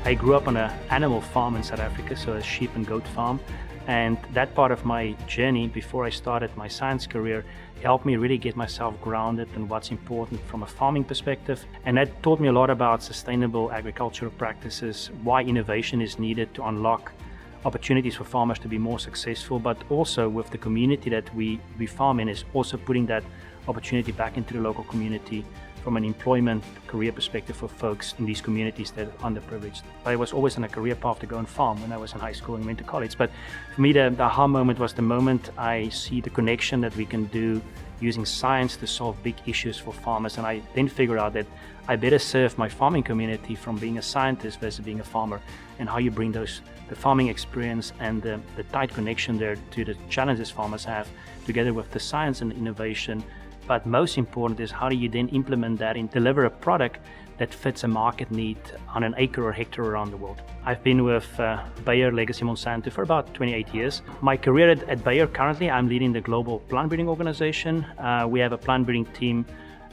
I grew up on an animal farm in South Africa, so a sheep and goat farm. And that part of my journey before I started my science career helped me really get myself grounded in what's important from a farming perspective. And that taught me a lot about sustainable agricultural practices, why innovation is needed to unlock opportunities for farmers to be more successful, but also with the community that we farm in is also putting that opportunity back into the local community from an employment career perspective for folks in these communities that are underprivileged. I was always on a career path to go and farm when I was in high school and went to college. But for me, the aha moment was the moment I see the connection that we can do using science to solve big issues for farmers. And I then figured out that I better serve my farming community from being a scientist versus being a farmer, and how you bring the farming experience and the tight connection there to the challenges farmers have together with the science and innovation. But most important is how do you then implement that and deliver a product that fits a market need on an acre or hectare around the world. I've been with Bayer Legacy Monsanto for about 28 years. My career at Bayer currently, I'm leading the global plant breeding organization. We have a plant breeding team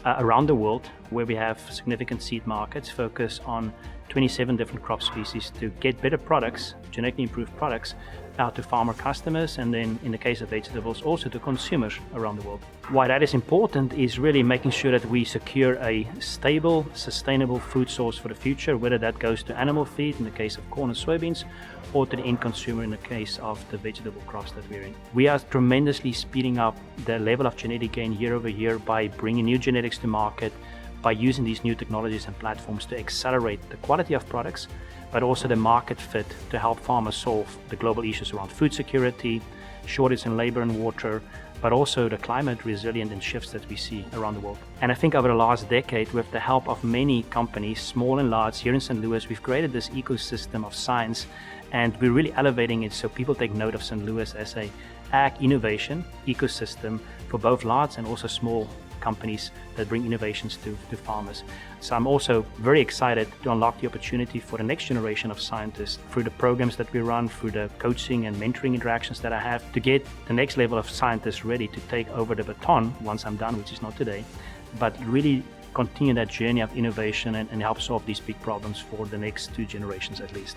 around the world where we have significant seed markets focused on 27 different crop species to get better products, genetically improved products, out to farmer customers, and then in the case of vegetables also to consumers around the world. Why that is important is really making sure that we secure a stable, sustainable food source for the future, whether that goes to animal feed in the case of corn and soybeans, or to the end consumer in the case of the vegetable crops that we're in. We are tremendously speeding up the level of genetic gain year over year by bringing new genetics to market, by using these new technologies and platforms to accelerate the quality of products, but also the market fit to help farmers solve the global issues around food security, shortage in labor and water, but also the climate resilient and shifts that we see around the world. And I think over the last decade, with the help of many companies, small and large, here in St. Louis, we've created this ecosystem of science, and we're really elevating it so people take note of St. Louis as a ag innovation ecosystem for both large and also small companies that bring innovations to farmers. So I'm also very excited to unlock the opportunity for the next generation of scientists through the programs that we run, through the coaching and mentoring interactions that I have, to get the next level of scientists ready to take over the baton once I'm done, which is not today, but really continue that journey of innovation and help solve these big problems for the next 2 generations at least.